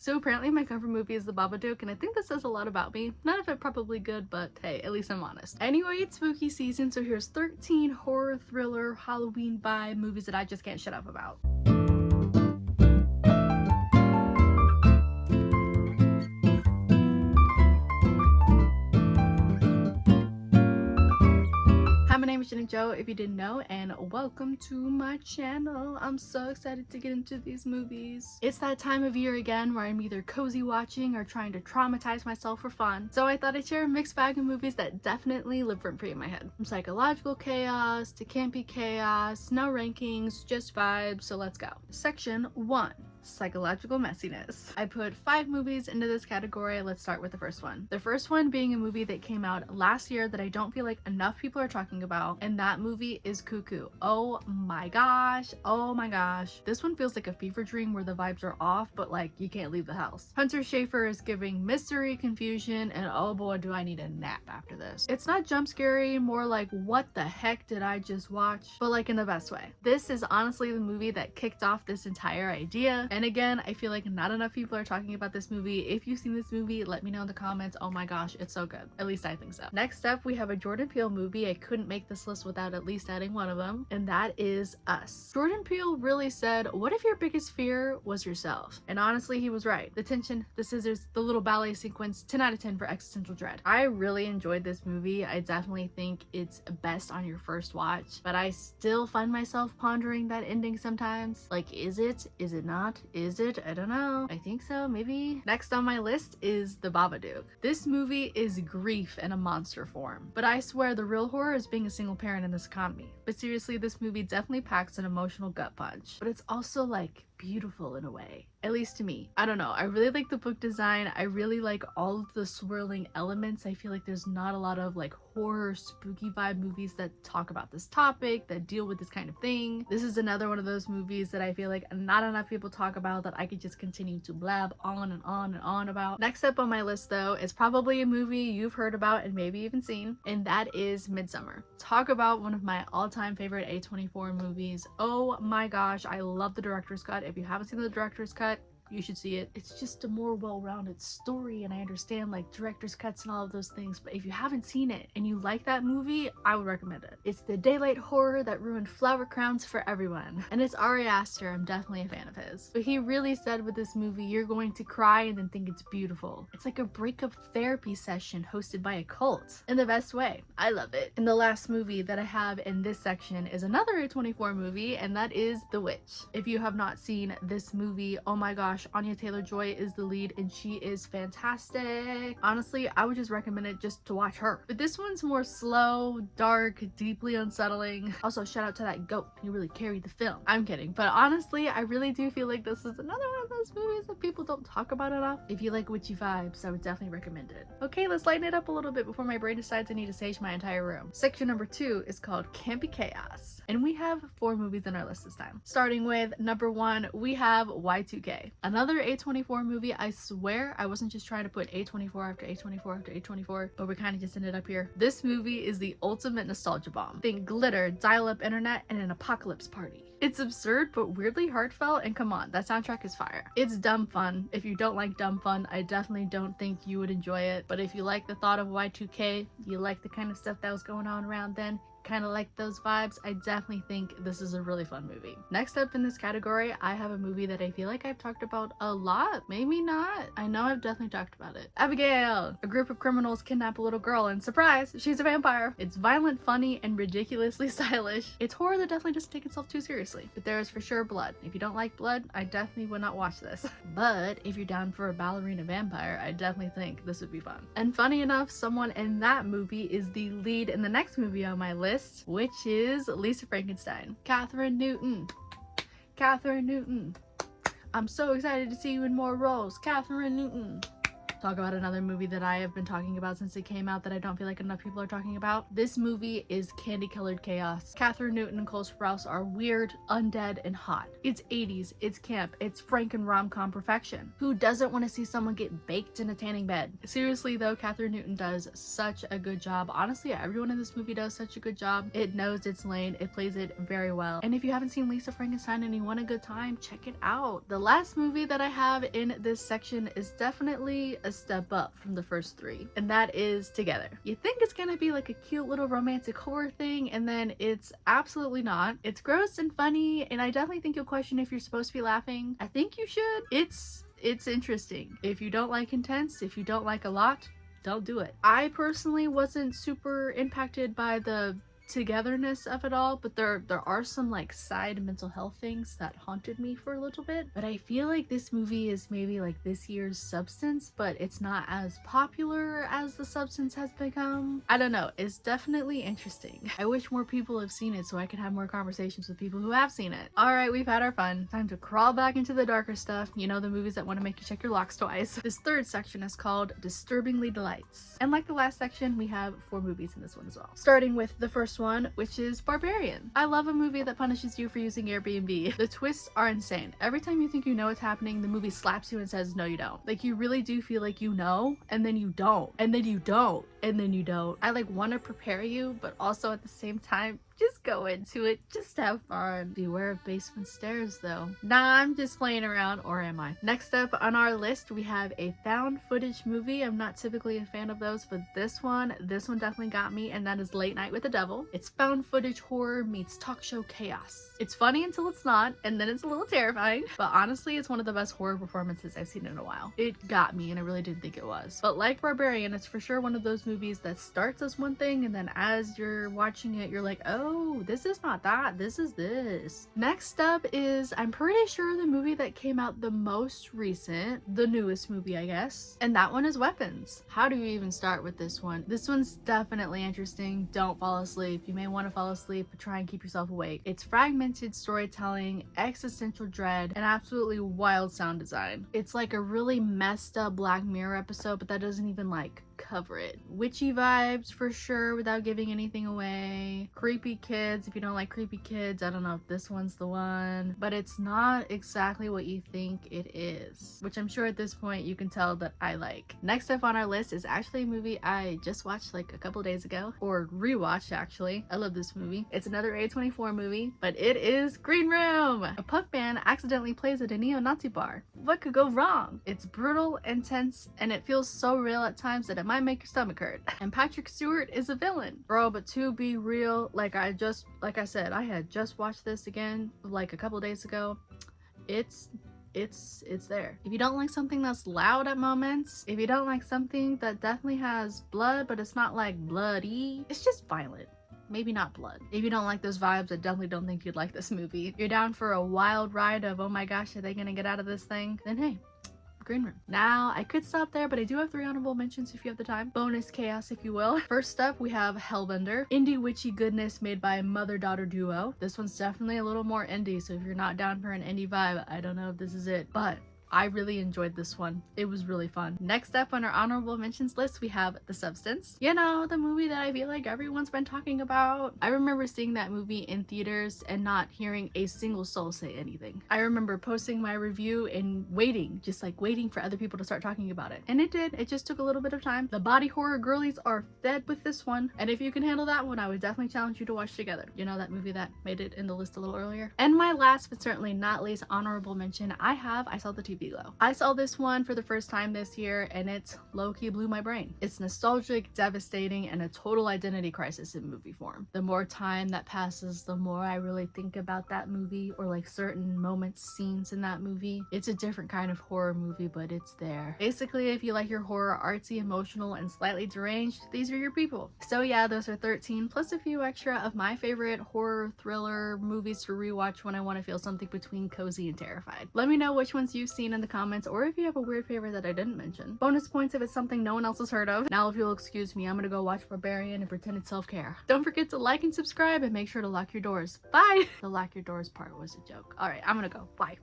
So apparently my comfort movie is The Babadook, and I think this says a lot about me. None of it probably good, but hey, at least I'm honest. Anyway, it's spooky season, so here's 13 horror, thriller, Halloween vibe movies that I just can't shut up about. Hi, my name is Jen and Joe, if you didn't know, and welcome to my channel. I'm so excited to get into these movies. It's that time of year again where I'm either cozy watching or trying to traumatize myself for fun. So I thought I'd share a mixed bag of movies that definitely live rent-free in my head. From psychological chaos to campy chaos, no rankings, just vibes, so let's go. Section 1. Psychological messiness. I put 5 movies into this category. Let's start with the first one. The first one being a movie that came out last year that I don't feel like enough people are talking about, and that movie is Cuckoo. Oh my gosh. Oh my gosh. This one feels like a fever dream where the vibes are off, but like you can't leave the house. Hunter Schafer is giving mystery, confusion, and oh boy do I need a nap after this. It's not jump scary, more like what the heck did I just watch, but like in the best way. This is honestly the movie that kicked off this entire idea. And again, I feel like not enough people are talking about this movie. If you've seen this movie, let me know in the comments. Oh my gosh, it's so good. At least I think so. Next up, we have a Jordan Peele movie. I couldn't make this list without at least adding one of them, and that is Us. Jordan Peele really said, what if your biggest fear was yourself? And honestly, he was right. The tension, the scissors, the little ballet sequence, 10 out of 10 for existential dread. I really enjoyed this movie. I definitely think it's best on your first watch, but I still find myself pondering that ending sometimes. Like, is it? Is it not? Is it? I don't know. I think so, maybe. Next on my list is The Babadook. This movie is grief in a monster form, but I swear the real horror is being a single parent in this economy. But seriously, this movie definitely packs an emotional gut punch, but it's also like beautiful in a way, at least to me. I don't know, I really like the book design. I really like all of the swirling elements. I feel like there's not a lot of like horror spooky vibe movies that talk about this topic, that deal with this kind of thing. This is another one of those movies that I feel like not enough people talk about, that I could just continue to blab on and on and on about. Next up on my list though is probably a movie you've heard about and maybe even seen, and that is Midsummer. Talk about one of my all-time favorite A24 movies. Oh my gosh, I love the director's cut. If you haven't seen the director's cut, you should see it. It's just a more well-rounded story, and I understand like director's cuts and all of those things, but if you haven't seen it and you like that movie, I would recommend it. It's the daylight horror that ruined flower crowns for everyone, and it's Ari Aster. I'm definitely a fan of his, but he really said with this movie, you're going to cry and then think it's beautiful. It's like a breakup therapy session hosted by a cult in the best way. I love it. And the last movie that I have in this section is another A24 movie, and that is The Witch. If you have not seen this movie, oh my gosh, Anya Taylor-Joy is the lead and she is fantastic. Honestly, I would just recommend it just to watch her. But this one's more slow, dark, deeply unsettling. Also, shout out to that goat. He really carried the film. I'm kidding. But honestly, I really do feel like this is another one of those movies that people don't talk about enough. If you like witchy vibes, I would definitely recommend it. Okay, let's lighten it up a little bit before my brain decides I need to sage my entire room. Section number 2 is called Campy Chaos. And we have 4 movies in our list this time. Starting with number 1, we have Y2K. Another A24 movie. I swear I wasn't just trying to put A24 after A24 after A24, but we kind of just ended up here. This movie is the ultimate nostalgia bomb. Think glitter, dial-up internet, and an apocalypse party. It's absurd but weirdly heartfelt, and come on, that soundtrack is fire. It's dumb fun. If you don't like dumb fun, I definitely don't think you would enjoy it, but if you like the thought of Y2K, you like the kind of stuff that was going on around then, kind of like those vibes, I definitely think this is a really fun movie. Next up in this category, I have a movie that I feel like I've talked about a lot. Maybe not. I know I've definitely talked about it. Abigail! A group of criminals kidnap a little girl and surprise, she's a vampire. It's violent, funny, and ridiculously stylish. It's horror that definitely doesn't take itself too seriously, but there is for sure blood. If you don't like blood, I definitely would not watch this. But if you're down for a ballerina vampire, I definitely think this would be fun. And funny enough, someone in that movie is the lead in the next movie on my list, which is Lisa Frankenstein. Catherine Newton. Catherine Newton. I'm so excited to see you in more roles. Catherine Newton. talk about another movie that I have been talking about since it came out that I don't feel like enough people are talking about. This movie is Candy Colored Chaos. Catherine Newton and Cole Sprouse are weird, undead, and hot. It's 80s, it's camp, it's Franken rom-com perfection. Who doesn't want to see someone get baked in a tanning bed? Seriously though, Catherine Newton does such a good job. Honestly, everyone in this movie does such a good job. It knows its lane, it plays it very well. And if you haven't seen Lisa Frankenstein and you want a good time, check it out. The last movie that I have in this section is definitely a step up from the first three, and that is Together. You think it's gonna be like a cute little romantic horror thing, and then it's absolutely not. It's gross and funny, and I definitely think you'll question if you're supposed to be laughing. I think you should. It's interesting. If you don't like intense, if you don't like a lot, don't do it. I personally wasn't super impacted by the togetherness of it all, but there are some like side mental health things that haunted me for a little bit. But I feel like this movie is maybe like this year's Substance, but it's not as popular as the Substance has become. I don't know, it's definitely interesting. I wish more people have seen it so I can have more conversations with people who have seen it. All right, we've had our fun. Time to crawl back into the darker stuff, you know, the movies that want to make you check your locks twice. This third section is called Disturbingly Delights, and like the last section, we have 4 movies in this one as well, starting with the first one, which is Barbarian. I love a movie that punishes you for using Airbnb. The twists are insane. Every time you think you know what's happening, the movie slaps you and says, no, you don't. Like, you really do feel like you know, and then you don't, and then you don't, and then you don't. I like want to prepare you, but also at the same time, just go into it, just have fun. Beware of basement stairs though. Nah, I'm just playing around, or am I? Next up on our list, we have a found footage movie. I'm not typically a fan of those, but this one definitely got me, and that is Late Night with the Devil. It's found footage horror meets talk show chaos. It's funny until it's not, and then it's a little terrifying, but honestly, it's one of the best horror performances I've seen in a while. It got me, and I really didn't think it was. But like Barbarian, it's for sure one of those movies that starts as one thing, and then as you're watching it, you're like, oh, this is not that, this is this. Next up is, I'm pretty sure, the movie that came out the most recent, the newest movie, I guess, and that one is Weapons. How do you even start with this one? This one's definitely interesting. Don't fall asleep. You may want to fall asleep, but try and keep yourself awake. It's fragmented storytelling, existential dread, and absolutely wild sound design. It's like a really messed up Black Mirror episode, but that doesn't even like cover it. Witchy vibes for sure without giving anything away. Creepy kids, if you don't like creepy kids, I don't know if this one's the one, but it's not exactly what you think it is, which I'm sure at this point you can tell that I like. Next up on our list is actually a movie I just watched like a couple days ago, or rewatched actually. I love this movie. It's another A24 movie, but it is Green Room. A punk band accidentally plays at a neo-Nazi bar. What could go wrong? It's brutal, intense, and it feels so real at times that it might make your stomach hurt. And Patrick Stewart is a villain. Bro, but to be real, like I said, I had just watched this again like a couple days ago. It's there. If you don't like something that's loud at moments, if you don't like something that definitely has blood, but it's not like bloody, it's just violent. Maybe not blood. If you don't like those vibes, I definitely don't think you'd like this movie. If you're down for a wild ride of, oh my gosh, are they gonna get out of this thing? Then hey, Green Room. Now, I could stop there, but I do have 3 honorable mentions if you have the time. Bonus chaos, if you will. First up, we have Hellbender. Indie witchy goodness made by a mother-daughter duo. This one's definitely a little more indie, so if you're not down for an indie vibe, I don't know if this is it, but I really enjoyed this one. It was really fun. Next up on our honorable mentions list, we have The Substance. You know, the movie that I feel like everyone's been talking about. I remember seeing that movie in theaters and not hearing a single soul say anything. I remember posting my review and waiting, just like waiting for other people to start talking about it. And it did. It just took a little bit of time. The body horror girlies are fed with this one. And if you can handle that one, I would definitely challenge you to watch Together. You know, that movie that made it in the list a little earlier. And my last, but certainly not least honorable mention, I saw the TV Glow. I saw this one for the first time this year, and it low-key blew my brain. It's nostalgic, devastating, and a total identity crisis in movie form. The more time that passes, the more I really think about that movie, or like certain moments, scenes in that movie. It's a different kind of horror movie, but it's there. Basically, if you like your horror artsy, emotional, and slightly deranged, these are your people. So yeah, those are 13 plus a few extra of my favorite horror thriller movies to rewatch when I want to feel something between cozy and terrified. Let me know which ones you've seen in the comments, or if you have a weird favorite that I didn't mention. Bonus points if it's something no one else has heard of. Now, if you'll excuse me, I'm gonna go watch Barbarian and pretend it's self-care. Don't forget to like and subscribe, and make sure to lock your doors. Bye! The lock your doors part was a joke. All right, I'm gonna go. Bye.